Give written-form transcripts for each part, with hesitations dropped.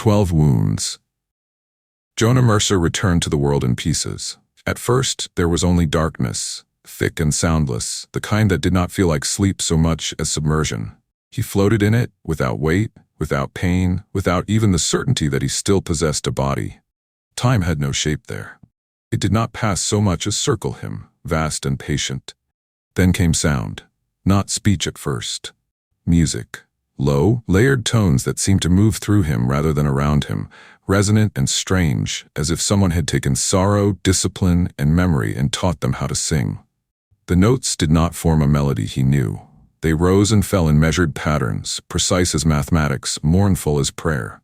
12 wounds. Jonah Mercer returned to the world in pieces. At first, there was only darkness, thick and soundless, the kind that did not feel like sleep so much as submersion. He floated in it, without weight, without pain, without even the certainty that he still possessed a body. Time had no shape there. It did not pass so much as circle him, vast and patient. Then came sound, not speech at first. Music. Low, layered tones that seemed to move through him rather than around him, resonant and strange, as if someone had taken sorrow, discipline, and memory and taught them how to sing. The notes did not form a melody he knew. They rose and fell in measured patterns, precise as mathematics, mournful as prayer.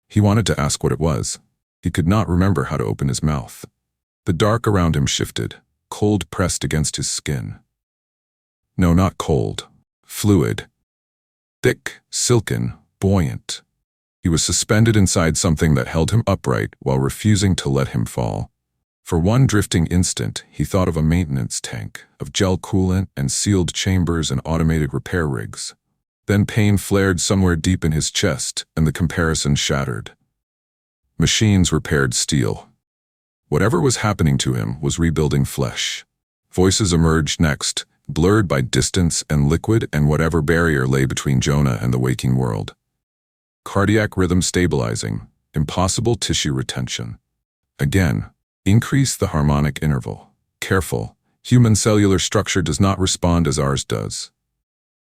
He wanted to ask what it was. He could not remember how to open his mouth. The dark around him shifted, cold pressed against his skin. No, not cold. Fluid. Thick, silken, buoyant. He was suspended inside something that held him upright while refusing to let him fall. For one drifting instant, he thought of a maintenance tank, of gel coolant and sealed chambers and automated repair rigs. Then pain flared somewhere deep in his chest, and the comparison shattered. Machines repaired steel. Whatever was happening to him was rebuilding flesh. Voices emerged next, blurred by distance and liquid and whatever barrier lay between Jonah and the waking world. Cardiac rhythm stabilizing, impossible tissue retention. Again, increase the harmonic interval. Careful, human cellular structure does not respond as ours does.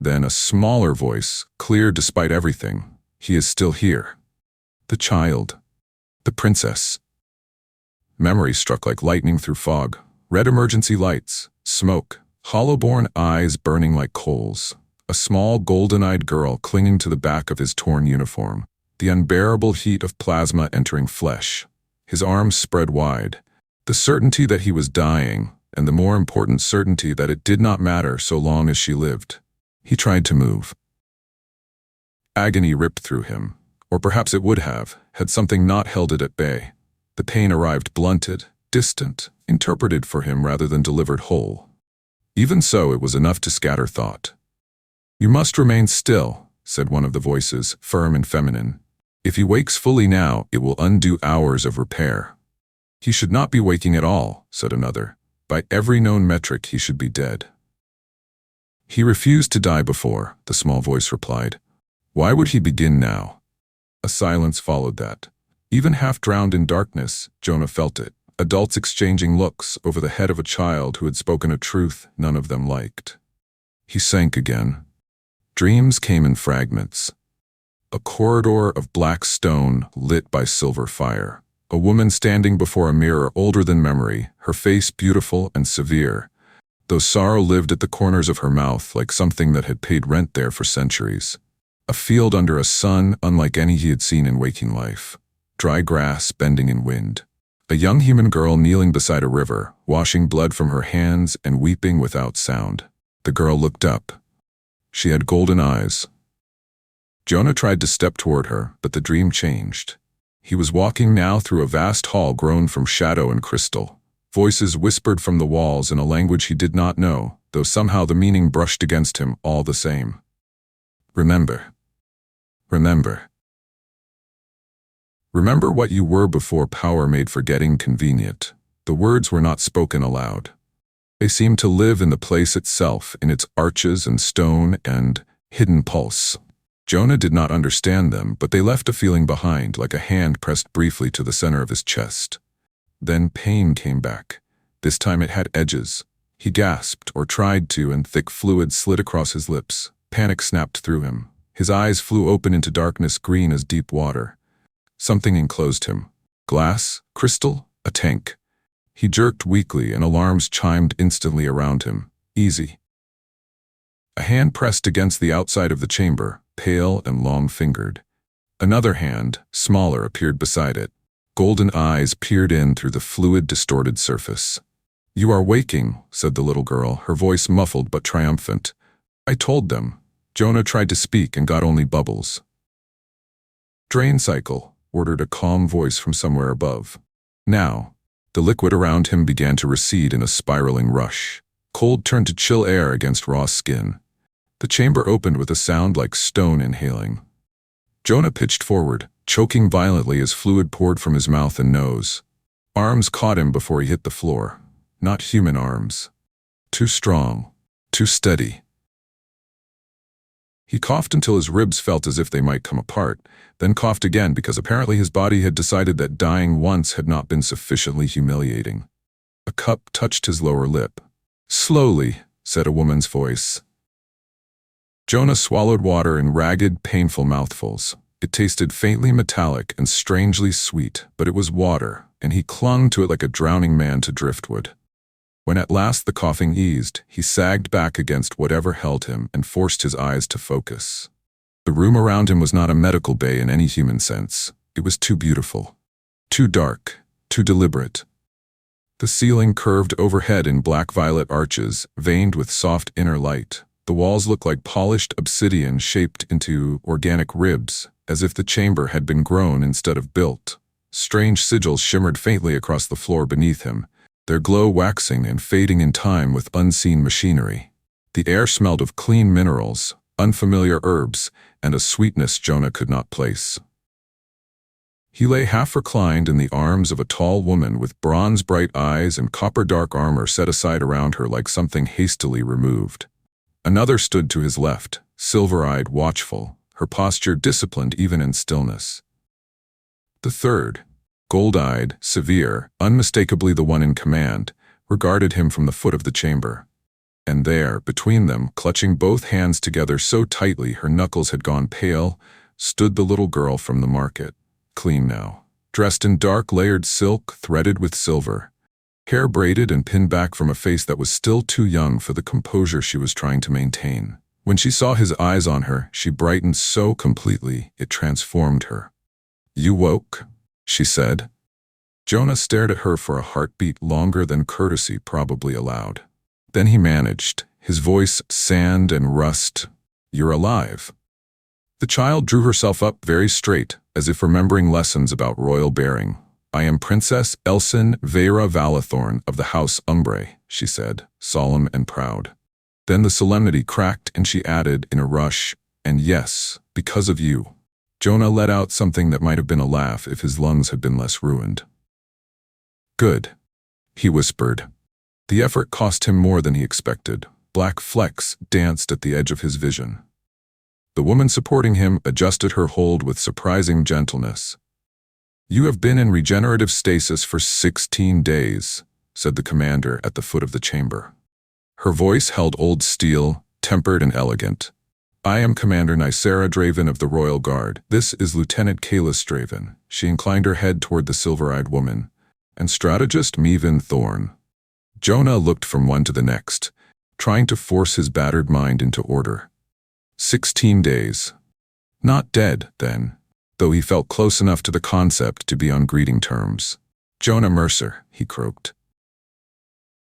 Then a smaller voice, clear despite everything. He is still here. The child. The princess. Memory struck like lightning through fog. Red emergency lights, smoke, hollow-born eyes burning like coals. A small golden-eyed girl clinging to the back of his torn uniform. The unbearable heat of plasma entering flesh. His arms spread wide. The certainty that he was dying, and the more important certainty that it did not matter so long as she lived. He tried to move. Agony ripped through him, or perhaps it would have, had something not held it at bay. The pain arrived blunted, distant, interpreted for him rather than delivered whole. Even so, it was enough to scatter thought. "You must remain still," said one of the voices, firm and feminine. "If he wakes fully now, it will undo hours of repair." "He should not be waking at all," said another. "By every known metric, he should be dead." "He refused to die before," the small voice replied. "Why would he begin now?" A silence followed that. Even half drowned in darkness, Jonah felt it. Adults exchanging looks over the head of a child who had spoken a truth none of them liked. He sank again. Dreams came in fragments. A corridor of black stone lit by silver fire. A woman standing before a mirror older than memory, her face beautiful and severe, though sorrow lived at the corners of her mouth like something that had paid rent there for centuries. A field under a sun unlike any he had seen in waking life. Dry grass bending in wind. A young human girl kneeling beside a river, washing blood from her hands and weeping without sound. The girl looked up. She had golden eyes. Jonah tried to step toward her, but the dream changed. He was walking now through a vast hall grown from shadow and crystal. Voices whispered from the walls in a language he did not know, though somehow the meaning brushed against him all the same. "Remember. Remember. Remember what you were before power made forgetting convenient." The words were not spoken aloud. They seemed to live in the place itself, in its arches and stone and hidden pulse. Jonah did not understand them, but they left a feeling behind, like a hand pressed briefly to the center of his chest. Then pain came back. This time it had edges. He gasped, or tried to, and thick fluid slid across his lips. Panic snapped through him. His eyes flew open into darkness green as deep water. Something enclosed him. Glass? Crystal? A tank. He jerked weakly, and alarms chimed instantly around him. Easy. A hand pressed against the outside of the chamber, pale and long-fingered. Another hand, smaller, appeared beside it. Golden eyes peered in through the fluid, distorted surface. "You are waking," said the little girl, her voice muffled but triumphant. "I told them." Jonah tried to speak and got only bubbles. "Drain cycle," ordered a calm voice from somewhere above. Now, the liquid around him began to recede in a spiraling rush. Cold turned to chill air against raw skin. The chamber opened with a sound like stone inhaling. Jonah pitched forward, choking violently as fluid poured from his mouth and nose. Arms caught him before he hit the floor. Not human arms. Too strong. Too steady. He coughed until his ribs felt as if they might come apart, then coughed again because apparently his body had decided that dying once had not been sufficiently humiliating. A cup touched his lower lip. "Slowly," said a woman's voice. Jonah swallowed water in ragged, painful mouthfuls. It tasted faintly metallic and strangely sweet, but it was water, and he clung to it like a drowning man to driftwood. When at last the coughing eased, he sagged back against whatever held him and forced his eyes to focus. The room around him was not a medical bay in any human sense. It was too beautiful. Too dark. Too deliberate. The ceiling curved overhead in black-violet arches, veined with soft inner light. The walls looked like polished obsidian shaped into organic ribs, as if the chamber had been grown instead of built. Strange sigils shimmered faintly across the floor beneath him, their glow waxing and fading in time with unseen machinery. The air smelled of clean minerals, unfamiliar herbs, and a sweetness Jonah could not place. He lay half-reclined in the arms of a tall woman with bronze-bright eyes and copper-dark armor set aside around her like something hastily removed. Another stood to his left, silver-eyed, watchful, her posture disciplined even in stillness. The third, gold-eyed, severe, unmistakably the one in command, regarded him from the foot of the chamber. And there, between them, clutching both hands together so tightly her knuckles had gone pale, stood the little girl from the market, clean now, dressed in dark layered silk threaded with silver, hair braided and pinned back from a face that was still too young for the composure she was trying to maintain. When she saw his eyes on her, she brightened so completely it transformed her. "You woke?" she said. Jonah stared at her for a heartbeat longer than courtesy probably allowed. Then he managed, his voice sand and rust. "You're alive." The child drew herself up very straight, as if remembering lessons about royal bearing. "I am Princess Elsin Vera Valathorn of the House Umbre," she said, solemn and proud. Then the solemnity cracked and she added in a rush, "And yes, because of you." Jonah let out something that might have been a laugh if his lungs had been less ruined. "Good," he whispered. The effort cost him more than he expected. Black flecks danced at the edge of his vision. The woman supporting him adjusted her hold with surprising gentleness. "You have been in regenerative stasis for 16 days, said the commander at the foot of the chamber. Her voice held old steel, tempered and elegant. "I am Commander Nicera Draven of the Royal Guard. This is Lieutenant Kalis Draven." She inclined her head toward the silver-eyed woman. "And strategist Mevin Thorn." Jonah looked from one to the next, trying to force his battered mind into order. 16 days. Not dead, then, though he felt close enough to the concept to be on greeting terms. "Jonah Mercer," he croaked.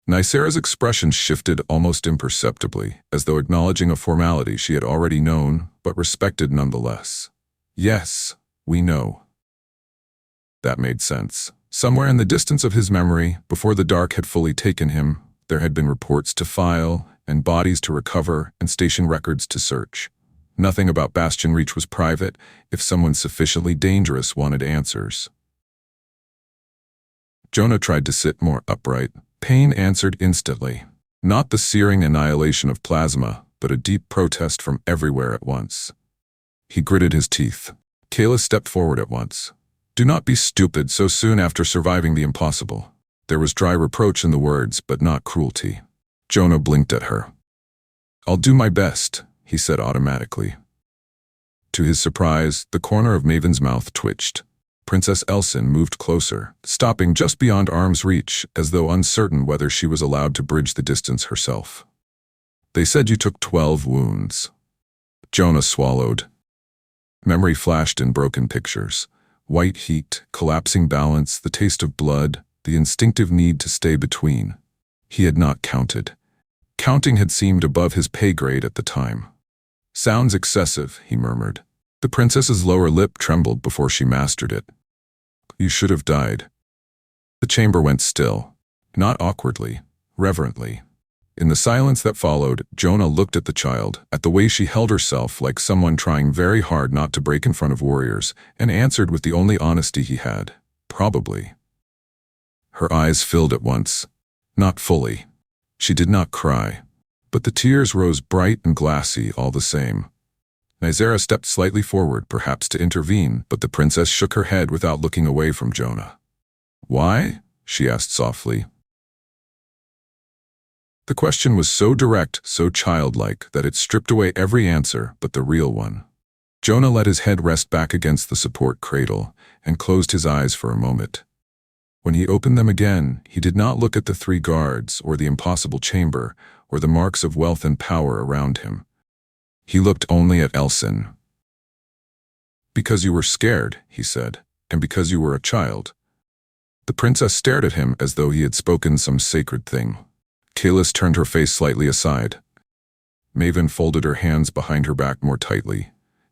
Nicera's expression shifted almost imperceptibly, as though acknowledging a formality she had already known, but respected nonetheless. "Yes, we know." That made sense. Somewhere in the distance of his memory, before the dark had fully taken him, there had been reports to file, and bodies to recover, and station records to search. Nothing about Bastion Reach was private, if someone sufficiently dangerous wanted answers. Jonah tried to sit more upright. Pain answered instantly. Not the searing annihilation of plasma, but a deep protest from everywhere at once. He gritted his teeth. Kalis stepped forward at once. "Do not be stupid so soon after surviving the impossible." There was dry reproach in the words, but not cruelty. Jonah blinked at her. "I'll do my best," he said automatically. To his surprise, the corner of Maven's mouth twitched. Princess Elsin moved closer, stopping just beyond arm's reach, as though uncertain whether she was allowed to bridge the distance herself. "They said you took 12 wounds." Jonah swallowed. Memory flashed in broken pictures. White heat, collapsing balance, the taste of blood, the instinctive need to stay between. He had not counted. Counting had seemed above his pay grade at the time. "Sounds excessive," he murmured. The princess's lower lip trembled before she mastered it. "You should have died." The chamber went still. Not awkwardly, reverently. In the silence that followed, Jonah looked at the child, at the way she held herself like someone trying very hard not to break in front of warriors, and answered with the only honesty he had. Probably. Her eyes filled at once. Not fully. She did not cry. But the tears rose bright and glassy all the same. Nysera stepped slightly forward, perhaps to intervene, but the princess shook her head without looking away from Jonah. "Why?" she asked softly. The question was so direct, so childlike, that it stripped away every answer but the real one. Jonah let his head rest back against the support cradle and closed his eyes for a moment. When he opened them again, he did not look at the 3 guards or the impossible chamber or the marks of wealth and power around him. He looked only at Elsin. "Because you were scared," he said, "and because you were a child." The princess stared at him as though he had spoken some sacred thing. Kalis turned her face slightly aside. Maven folded her hands behind her back more tightly.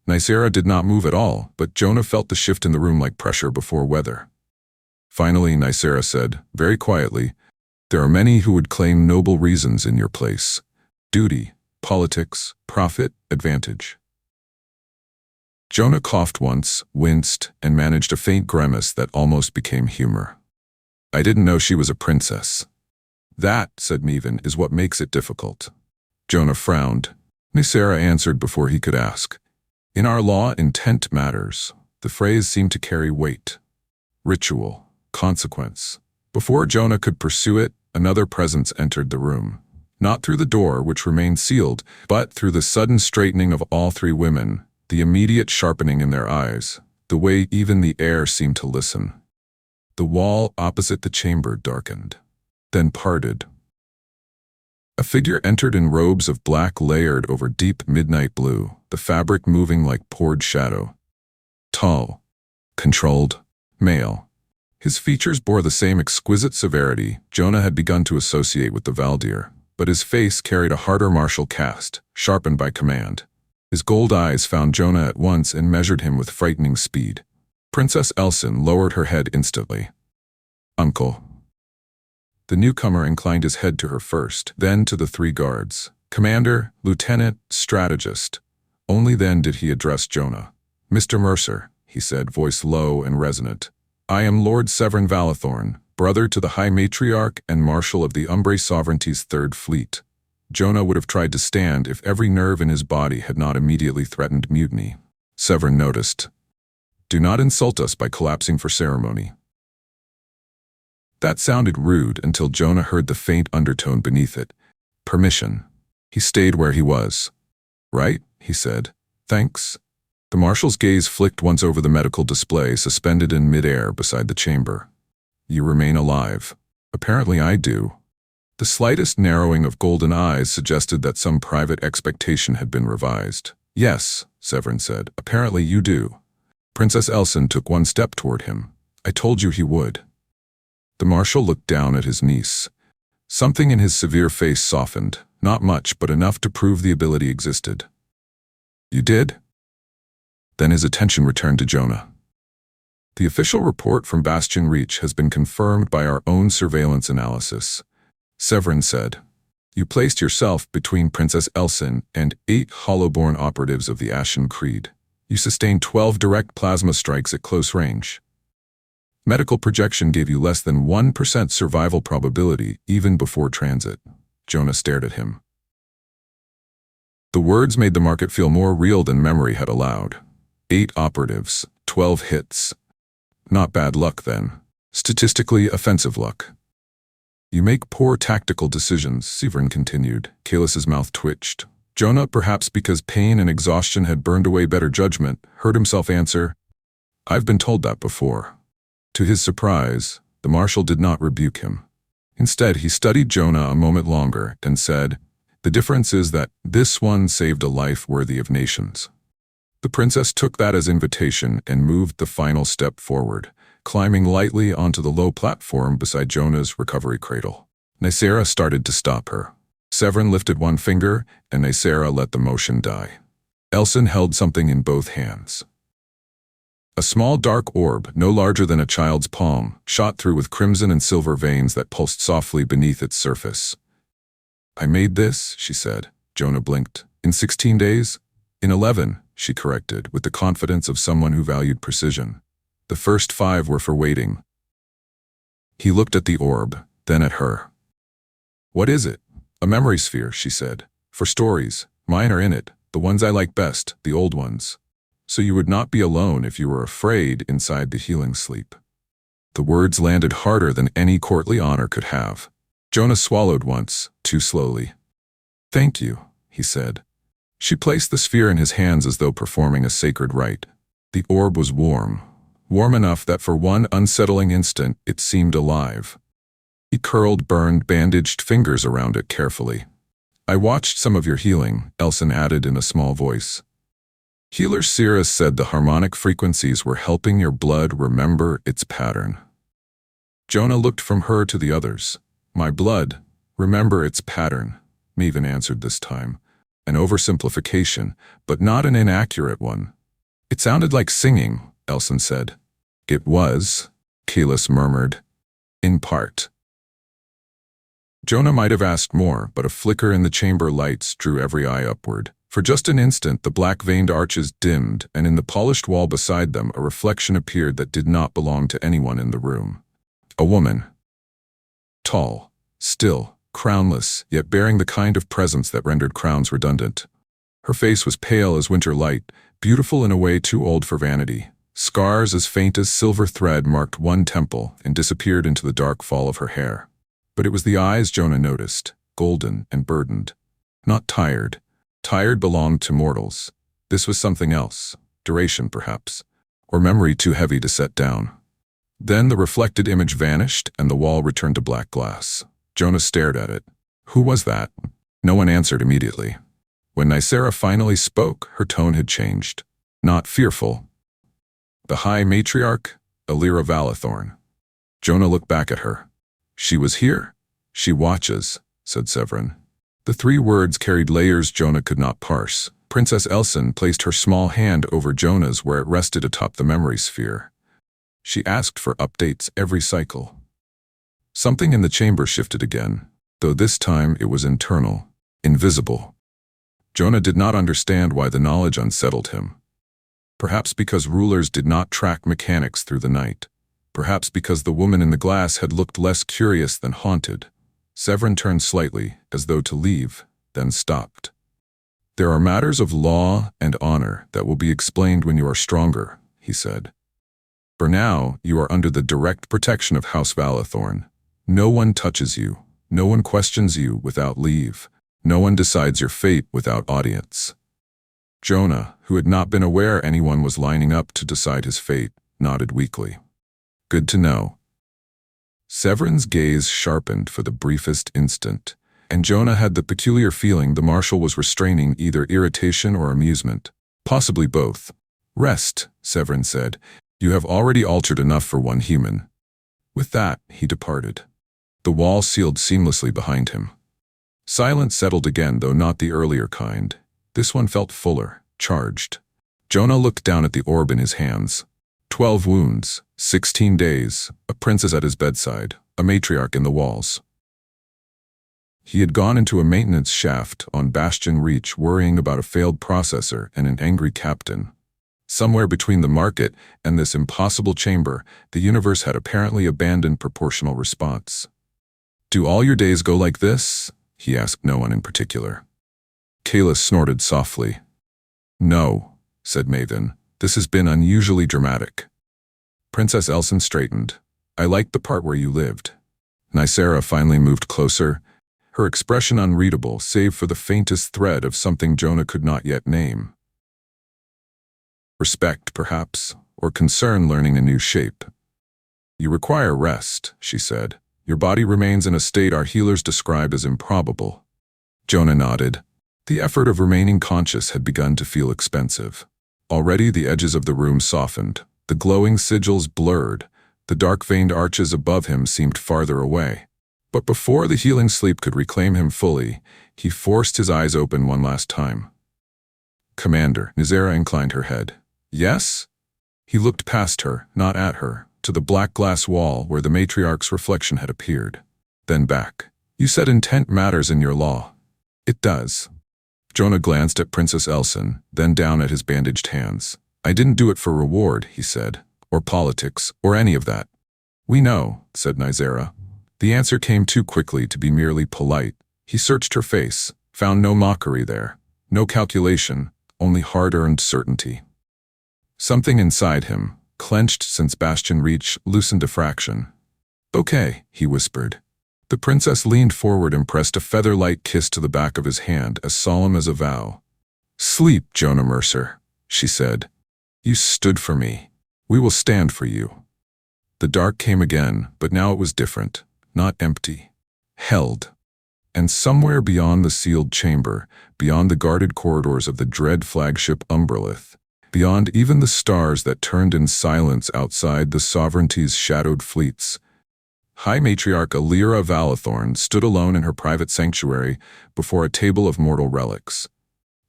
Nysera did not move at all, but Jonah felt the shift in the room like pressure before weather. Finally, Nysera said, very quietly, "There are many who would claim noble reasons in your place. Duty, politics, profit, advantage." Jonah coughed once, winced, and managed a faint grimace that almost became humor. "I didn't know she was a princess." "That," said Maven, "is what makes it difficult." Jonah frowned. Nysera answered before he could ask. "In our law, intent matters." The phrase seemed to carry weight. Ritual, consequence. Before Jonah could pursue it, another presence entered the room. Not through the door, which remained sealed, but through the sudden straightening of all 3 women, the immediate sharpening in their eyes, the way even the air seemed to listen. The wall opposite the chamber darkened, then parted. A figure entered in robes of black layered over deep midnight blue, the fabric moving like poured shadow. Tall, controlled, male. His features bore the same exquisite severity Jonah had begun to associate with the Valdir, but his face carried a harder martial cast, sharpened by command. His gold eyes found Jonah at once and measured him with frightening speed. Princess Elsin lowered her head instantly. "Uncle." The newcomer inclined his head to her first, then to the 3 guards. "Commander, lieutenant, strategist." Only then did he address Jonah. "Mr. Mercer," he said, voice low and resonant. "I am Lord Severin Valathorn, brother to the High Matriarch and Marshal of the Umbrae Sovereignty's 3rd Fleet." Jonah would have tried to stand if every nerve in his body had not immediately threatened mutiny. Severin noticed. "Do not insult us by collapsing for ceremony." That sounded rude until Jonah heard the faint undertone beneath it. Permission. He stayed where he was. "Right," he said. "Thanks." The marshal's gaze flicked once over the medical display suspended in midair beside the chamber. "You remain alive." "Apparently I do." The slightest narrowing of golden eyes suggested that some private expectation had been revised. "Yes," Severin said, "apparently you do." Princess Elsin took one step toward him. "I told you he would." The marshal looked down at his niece. Something in his severe face softened, not much but enough to prove the ability existed. "You did?" Then his attention returned to Jonah. "The official report from Bastion Reach has been confirmed by our own surveillance analysis," Severin said. "You placed yourself between Princess Elsin and 8 Hollowborn operatives of the Ashen Creed. You sustained 12 direct plasma strikes at close range. Medical projection gave you less than 1% survival probability even before transit." Jonah stared at him. The words made the market feel more real than memory had allowed. 8 operatives, 12 hits. Not bad luck then. Statistically offensive luck. "You make poor tactical decisions," Severin continued. Kalis's mouth twitched. Jonah, perhaps because pain and exhaustion had burned away better judgment, heard himself answer, "I've been told that before." To his surprise, the marshal did not rebuke him. Instead, he studied Jonah a moment longer and said, "The difference is that this one saved a life worthy of nations." The princess took that as invitation and moved the final step forward, climbing lightly onto the low platform beside Jonah's recovery cradle. Nysera started to stop her. Severin lifted one finger, and Nysera let the motion die. Elsin held something in both hands. A small dark orb, no larger than a child's palm, shot through with crimson and silver veins that pulsed softly beneath its surface. I made this, she said. Jonah blinked. In 16 days? In 11, she corrected, with the confidence of someone who valued precision. The first 5 were for waiting. He looked at the orb, then at her. What is it? A memory sphere, she said. For stories. Mine are in it, the ones I like best, the old ones. So you would not be alone if you were afraid inside the healing sleep. The words landed harder than any courtly honor could have. Jonah swallowed once, too slowly. Thank you, he said. She placed the sphere in his hands as though performing a sacred rite. The orb was warm enough that for one unsettling instant it seemed alive. He curled burned, bandaged fingers around it carefully. I watched some of your healing, Elson added in a small voice. Healer Syrah said the harmonic frequencies were helping your blood remember its pattern. Jonah looked from her to the others. My blood, remember its pattern, Maven answered this time. An oversimplification, but not an inaccurate one. It sounded like singing, Elson said. It was, Kalis murmured. In part. Jonah might have asked more, but a flicker in the chamber lights drew every eye upward. For just an instant, the black-veined arches dimmed, and in the polished wall beside them a reflection appeared that did not belong to anyone in the room. A woman. Tall, still, crownless, yet bearing the kind of presence that rendered crowns redundant. Her face was pale as winter light, beautiful in a way too old for vanity. Scars as faint as silver thread marked one temple and disappeared into the dark fall of her hair. But it was the eyes Jonah noticed, golden and burdened. Not tired. Tired belonged to mortals. This was something else. Duration, perhaps. Or memory too heavy to set down. Then the reflected image vanished and the wall returned to black glass. Jonah stared at it. Who was that? No one answered immediately. When Nicera finally spoke, her tone had changed. Not fearful. The High Matriarch, Alira Valathorn. Jonah looked back at her. She was here. She watches, said Severin. The 3 words carried layers Jonah could not parse. Princess Elson placed her small hand over Jonah's where it rested atop the memory sphere. She asked for updates every cycle. Something in the chamber shifted again, though this time it was internal, invisible. Jonah did not understand why the knowledge unsettled him. Perhaps because rulers did not track mechanics through the night. Perhaps because the woman in the glass had looked less curious than haunted. Severin turned slightly, as though to leave, then stopped. There are matters of law and honor that will be explained when you are stronger, he said. For now, you are under the direct protection of House Valathorn. No one touches you. No one questions you without leave. No one decides your fate without audience. Jonah, who had not been aware anyone was lining up to decide his fate, nodded weakly. Good to know. Severin's gaze sharpened for the briefest instant, and Jonah had the peculiar feeling the marshal was restraining either irritation or amusement, possibly both. Rest, Severin said. You have already altered enough for one human. With that, he departed. The wall sealed seamlessly behind him. Silence settled again, though not the earlier kind. This one felt fuller, charged. Jonah looked down at the orb in his hands. 12 wounds, 16 days, a princess at his bedside, a matriarch in the walls. He had gone into a maintenance shaft on Bastion Reach worrying about a failed processor and an angry captain. Somewhere between the market and this impossible chamber, the universe had apparently abandoned proportional response. Do all your days go like this? He asked no one in particular. Kalis snorted softly. No, said Maven. This has been unusually dramatic. Princess Elson straightened. I liked the part where you lived. Nicera finally moved closer, her expression unreadable save for the faintest thread of something Jonah could not yet name. Respect, perhaps, or concern learning a new shape. You require rest, she said. Your body remains in a state our healers described as improbable. Jonah nodded. The effort of remaining conscious had begun to feel expensive. Already the edges of the room softened, the glowing sigils blurred, the dark-veined arches above him seemed farther away. But before the healing sleep could reclaim him fully, he forced his eyes open one last time. Commander, Nizera inclined her head. Yes? He looked past her, not at her, to the black glass wall where the matriarch's reflection had appeared. Then back. You said intent matters in your law. It does. Jonah glanced at Princess Elson, then down at his bandaged hands. I didn't do it for reward, he said, or politics, or any of that. We know, said Nizera. The answer came too quickly to be merely polite. He searched her face, found no mockery there, no calculation, only hard-earned certainty. Something inside him, clenched since Bastion Reach, loosened a fraction. Okay, he whispered. The princess leaned forward and pressed a feather-light kiss to the back of his hand, as solemn as a vow. Sleep, Jonah Mercer, she said. You stood for me. We will stand for you. The dark came again, but now it was different, not empty. Held. And somewhere beyond the sealed chamber, beyond the guarded corridors of the dread flagship Umbrelith, beyond even the stars that turned in silence outside the sovereignty's shadowed fleets, High Matriarch Alira Valathorn stood alone in her private sanctuary before a table of mortal relics.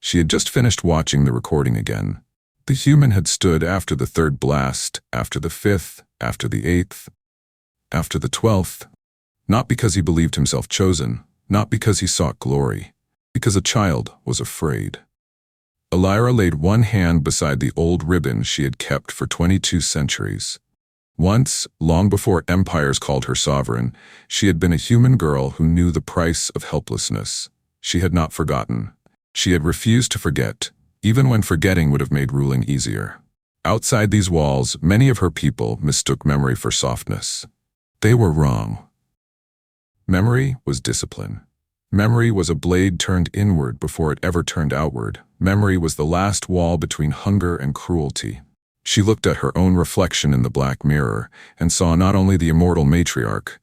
She had just finished watching the recording again. The human had stood after the third blast, after the fifth, after the eighth, after the 12th, not because he believed himself chosen, not because he sought glory, because a child was afraid. Alira laid one hand beside the old ribbon she had kept for 22 centuries. Once, long before empires called her sovereign, she had been a human girl who knew the price of helplessness. She had not forgotten. She had refused to forget, even when forgetting would have made ruling easier. Outside these walls, many of her people mistook memory for softness. They were wrong. Memory was discipline. Memory was a blade turned inward before it ever turned outward. Memory was the last wall between hunger and cruelty. She looked at her own reflection in the black mirror and saw not only the immortal matriarch,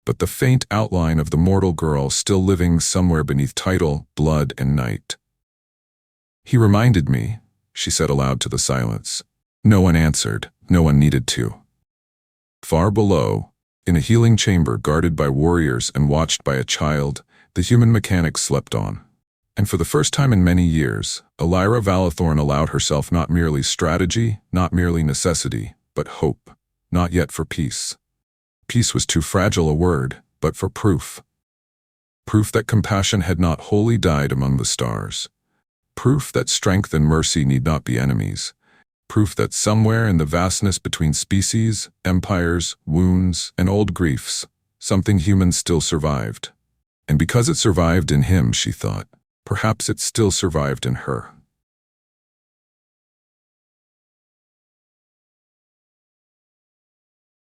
but the faint outline of the mortal girl still living somewhere beneath title, blood, and night. He reminded me, she said aloud to the silence. No one answered, no one needed to. Far below, in a healing chamber guarded by warriors and watched by a child, the human mechanic slept on. And for the first time in many years, Alira Valathorn allowed herself not merely strategy, not merely necessity, but hope, not yet for peace. Peace was too fragile a word, but for proof. Proof that compassion had not wholly died among the stars. Proof that strength and mercy need not be enemies. Proof that somewhere in the vastness between species, empires, wounds, and old griefs, something human still survived. And because it survived in him, she thought, perhaps it still survived in her.